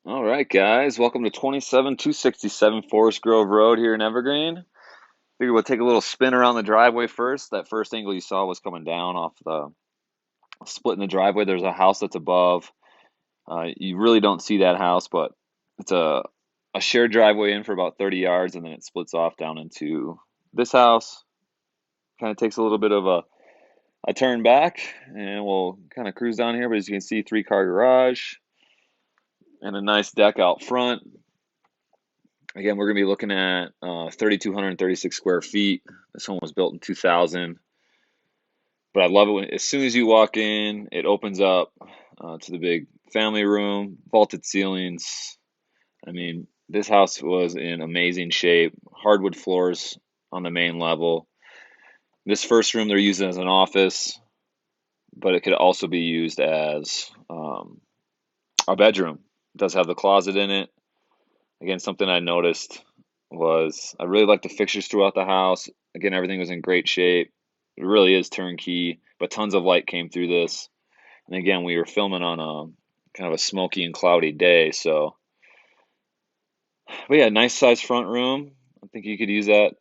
All right, guys, welcome to 27267 Forest Grove Road here in Evergreen. Figure we'll take a little spin around the driveway first. That first angle you saw was coming down off the split in the driveway. There's a house that's above. You really don't see that house, but it's a shared driveway in for about 30 yards, and then it splits off down into this house. Kind of takes a little bit of a turn back, and we'll kind of cruise down here. But as you can see, three-car garage and a nice deck out front. Again, we're going to be looking at 3,236 square feet. This home was built in 2000. But I love it when, as soon as you walk in, it opens up to the big family room, vaulted ceilings. I mean, this house was in amazing shape. Hardwood floors on the main level. This first room they're using as an office, but it could also be used as a bedroom. It does have the closet in it. Again, something I noticed was I really liked the fixtures throughout the house. Again, everything was in great shape. It really is turnkey, but tons of light came through this. And again, we were filming on a kind of a smoky and cloudy day, so but yeah, nice sized front room. I think you could use that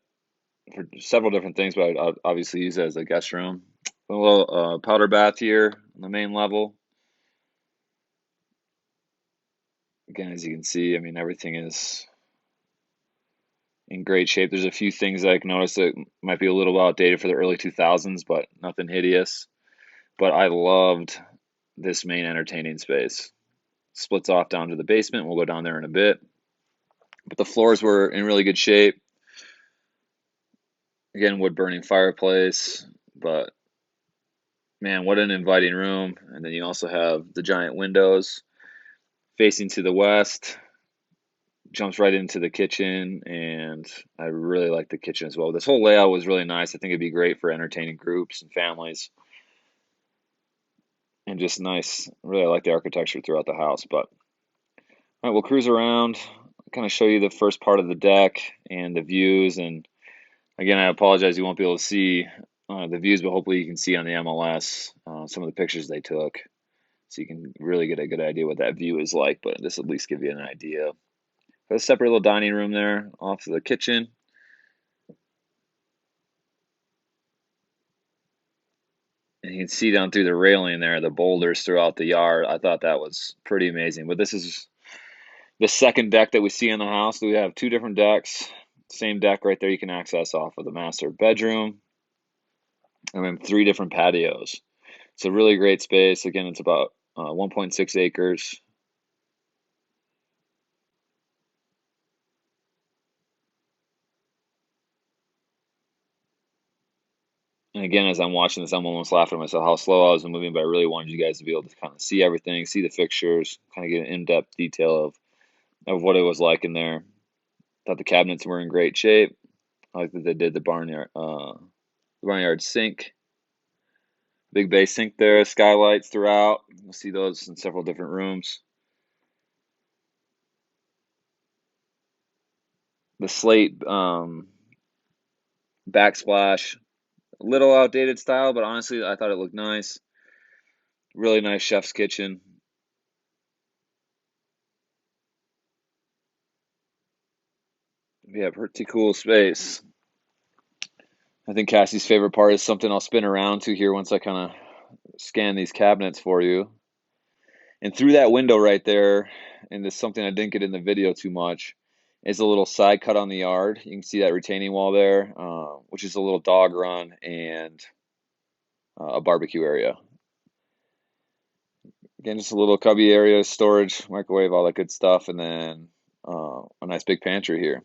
for several different things, but I'd obviously use it as a guest room. A little powder bath here on the main level. Again, as you can see, I mean everything is in great shape. There's a few things that I can notice that might be a little outdated for the early 2000s, but nothing hideous. But I loved this main entertaining space. Splits off down to the basement. We'll go down there in a bit. But the floors were in really good shape. Again, wood burning fireplace. But man, what an inviting room. And then you also have the giant windows facing to the west. Jumps right into the kitchen, and I really like the kitchen as well. This whole layout was really nice. I think it'd be great for entertaining groups and families, and just nice. Really, I like the architecture throughout the house. But all right, we'll cruise around, kind of show you the first part of the deck and the views. And again, I apologize you won't be able to see the views, but hopefully you can see on the MLS some of the pictures they took, so you can really get a good idea what that view is like. But this will at least give you an idea. Got a separate little dining room there off of the kitchen. And you can see down through the railing there the boulders throughout the yard. I thought that was pretty amazing. But this is the second deck that we see in the house. We have two different decks. Same deck right there you can access off of the master bedroom. And then three different patios. It's a really great space. Again, it's about 1.6 acres. And again, as I'm watching this, I'm almost laughing at myself how slow I was moving, but I really wanted you guys to be able to kind of see everything, see the fixtures, kind of get an in-depth detail of what it was like in there. Thought the cabinets were in great shape. I like that they did the barnyard sink, big bay sink there, skylights throughout. You'll see those in several different rooms. The slate backsplash, a little outdated style, but honestly, I thought it looked nice. Really nice chef's kitchen. Yeah, pretty cool space. I think Cassie's favorite part is something I'll spin around to here once I kind of scan these cabinets for you. And through that window right there, and this is something I didn't get in the video too much, is a little side cut on the yard. You can see that retaining wall there, which is a little dog run and a barbecue area. Again, just a little cubby area, storage, microwave, all that good stuff, and then a nice big pantry here.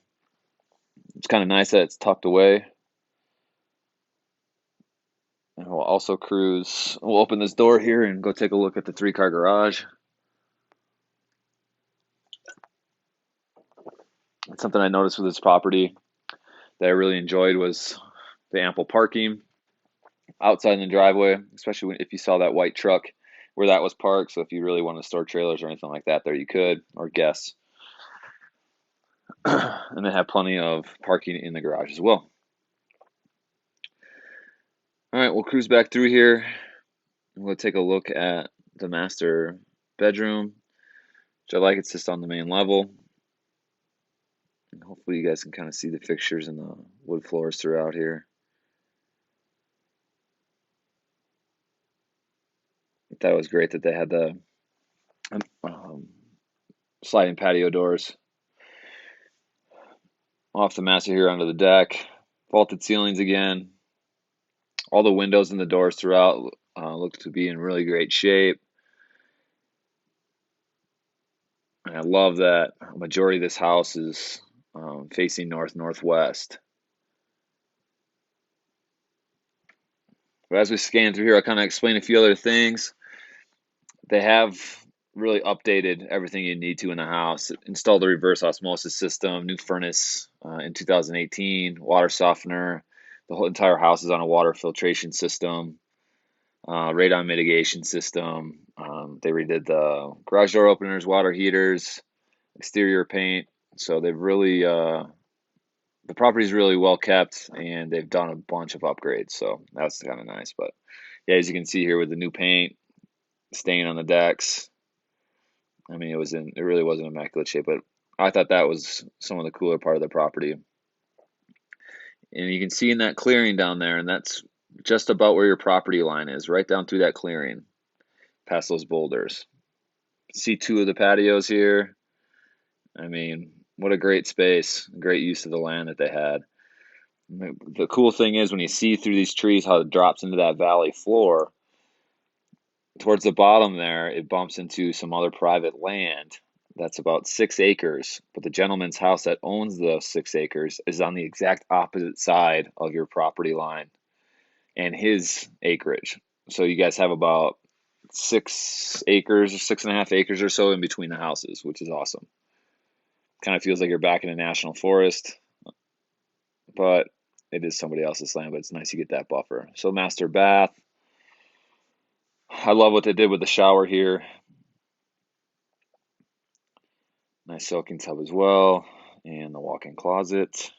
It's kind of nice that it's tucked away. And we'll also cruise. We'll open this door here and go take a look at the three-car garage. It's something I noticed with this property that I really enjoyed was the ample parking outside in the driveway, especially if you saw that white truck where that was parked. So if you really want to store trailers or anything like that there, you could, or guests. And they have plenty of parking in the garage as well. All right, we'll cruise back through here. We'll take a look at the master bedroom. which I like. It's just on the main level. And hopefully you guys can kind of see the fixtures and the wood floors throughout here. That was great that they had the um, sliding patio doors off the master here onto the deck. Vaulted ceilings again. All the windows and the doors throughout look to be in really great shape. And I love that a majority of this house is facing north-northwest. But as we scan through here, I'll kind of explain a few other things. They have really updated everything you need to in the house. Installed a reverse osmosis system, new furnace in 2018, water softener. The whole entire house is on a water filtration system, radon mitigation system. They redid the garage door openers, water heaters, exterior paint. So they've really the property's really well kept, and they've done a bunch of upgrades. So that's kind of nice. But yeah, as you can see here with the new paint, stain on the decks. I mean, it really was in immaculate shape, but I thought that was some of the cooler part of the property. And you can see in that clearing down there, and that's just about where your property line is, right down through that clearing, past those boulders. See two of the patios here. I mean, what a great space, great use of the land that they had. The cool thing is when you see through these trees how it drops into that valley floor, towards the bottom there, it bumps into some other private land that's about 6 acres. But the gentleman's house that owns those 6 acres is on the exact opposite side of your property line and his acreage. So you guys have about 6 acres or 6.5 acres or so in between the houses, which is awesome. Kind of feels like you're back in a national forest, but it is somebody else's land, but it's nice you get that buffer. So master bath. I love what they did with the shower here. Nice soaking tub as well, and the walk-in closet.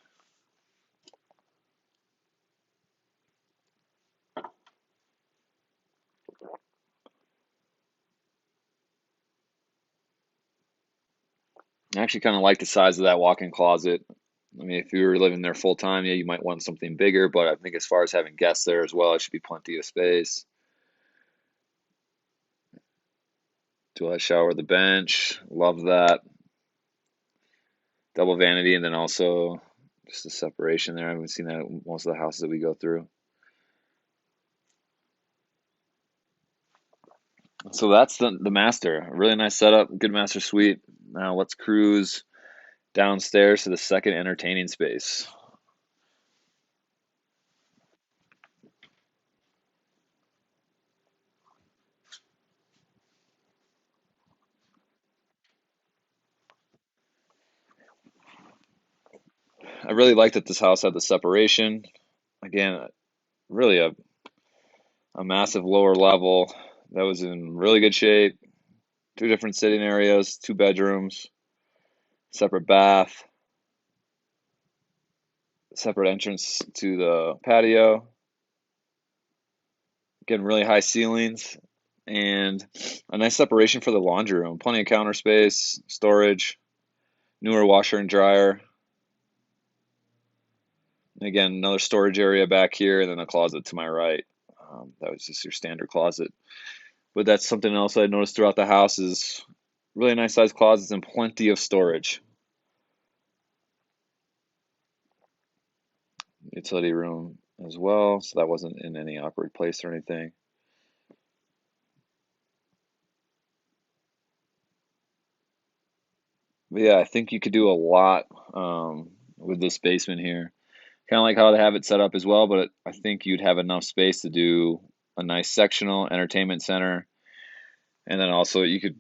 I actually kind of like the size of that walk-in closet. I mean, if you were living there full time, yeah, you might want something bigger, but I think as far as having guests there as well, it should be plenty of space. Dual shower with the bench. Love that. Double vanity, and then also just a separation there. I haven't seen that at most of the houses that we go through. So that's the master. A really nice setup, good master suite. Now let's cruise downstairs to the second entertaining space. I really liked that this house had the separation. Again, really a massive lower level that was in really good shape. Two different sitting areas, 2 bedrooms, separate bath, separate entrance to the patio. Again, really high ceilings and a nice separation for the laundry room. Plenty of counter space, storage, newer washer and dryer. Again, another storage area back here, and then a closet to my right. That was just your standard closet. But that's something else I noticed throughout the house is really nice sized closets and plenty of storage. Utility room as well, so that wasn't in any awkward place or anything. But yeah, I think you could do a lot with this basement here. Kind of like how they have it set up as well, but I think you'd have enough space to do a nice sectional entertainment center, and then also you could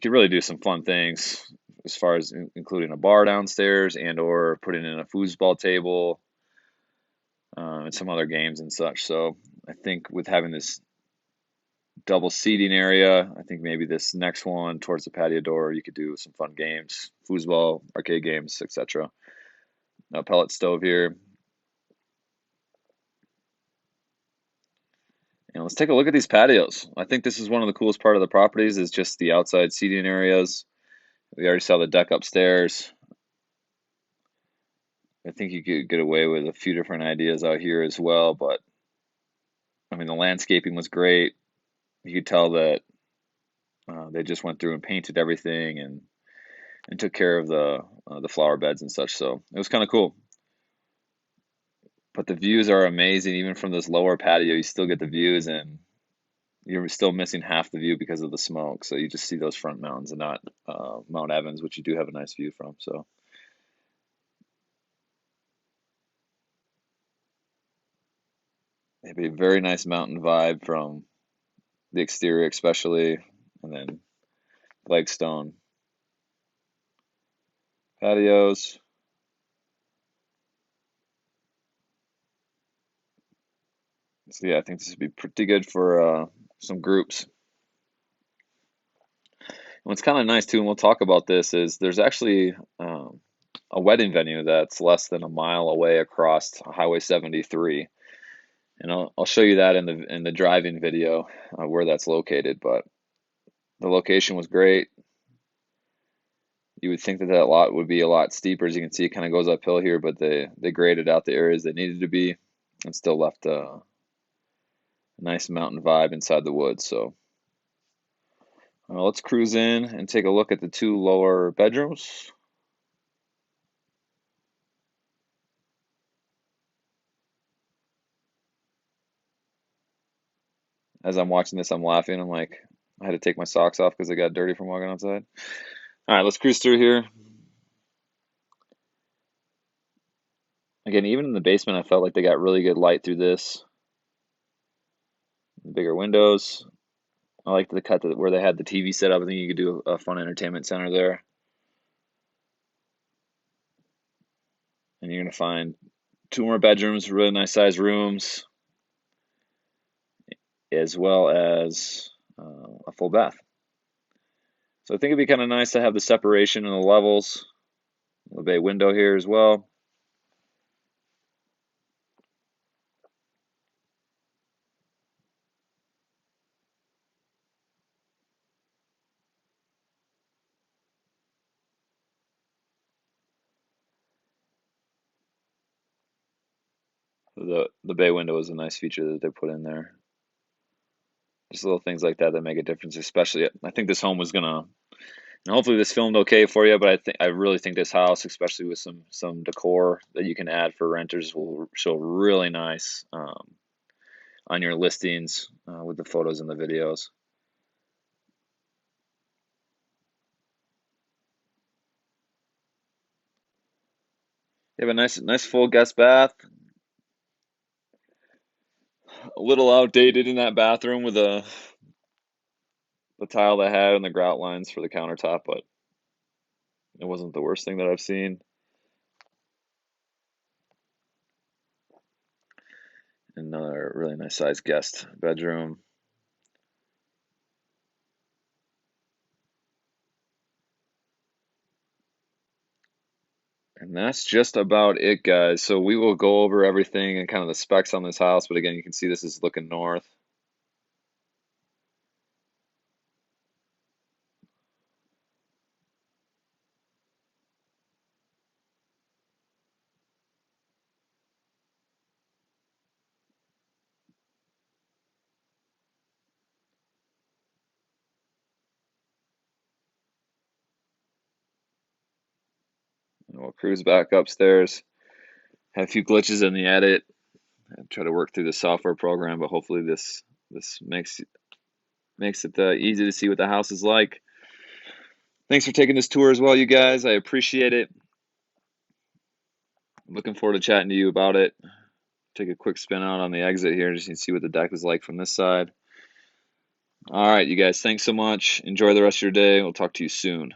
really do some fun things as far as including a bar downstairs and or putting in a foosball table and some other games and such. So I think with having this double seating area, I think maybe this next one towards the patio door, you could do some fun games, foosball, arcade games, etc. A pellet stove here. And let's take a look at these patios. I think this is one of the coolest part of the properties is just the outside seating areas. We already saw the deck upstairs. I think you could get away with a few different ideas out here as well, but I mean, the landscaping was great. You could tell that they just went through and painted everything and took care of the flower beds and such. So it was kind of cool. But the views are amazing. Even from this lower patio, you still get the views, and you're still missing half the view because of the smoke. So you just see those front mountains and not Mount Evans, which you do have a nice view from. So it'd be a very nice mountain vibe from the exterior, especially, and then flagstone patios. So yeah, I think this would be pretty good for some groups. What's kind of nice too, and we'll talk about this, is there's actually a wedding venue that's less than a mile away across Highway 73, and I'll show you that in the driving video where that's located. But the location was great. You would think that that lot would be a lot steeper. As you can see, it kind of goes uphill here, but they graded out the areas they needed to be and still left a nice mountain vibe inside the woods. So let's cruise in and take a look at the two lower bedrooms. As I'm watching this, I'm laughing. I'm like, I had to take my socks off because they got dirty from walking outside. All right, let's cruise through here. Again, even in the basement, I felt like they got really good light through this. The bigger windows. I liked the cut where they had the TV set up. I think you could do a fun entertainment center there. And you're going to find two more bedrooms, really nice sized rooms, as well as a full bath. So I think it'd be kind of nice to have the separation in the levels. The bay window here as well. The bay window is a nice feature that they put in there. Just little things like that that make a difference. Especially, I think this home was gonna. And hopefully this filmed okay for you, but I really think this house, especially with some decor that you can add for renters, will show really nice on your listings with the photos and the videos. You have a nice full guest bath. A little outdated in that bathroom with the tile they had and the grout lines for the countertop, but it wasn't the worst thing that I've seen. Another really nice sized guest bedroom. And that's just about it, guys. So we will go over everything and kind of the specs on this house. But again, you can see this is looking north. And we'll cruise back upstairs. Had a few glitches in the edit. I try to work through the software program, but hopefully this makes it easy to see what the house is like. Thanks for taking this tour as well, you guys. I appreciate it. I'm looking forward to chatting to you about it. Take a quick spin out on the exit here just to see what the deck is like from this side. All right, you guys, thanks so much. Enjoy the rest of your day. We'll talk to you soon.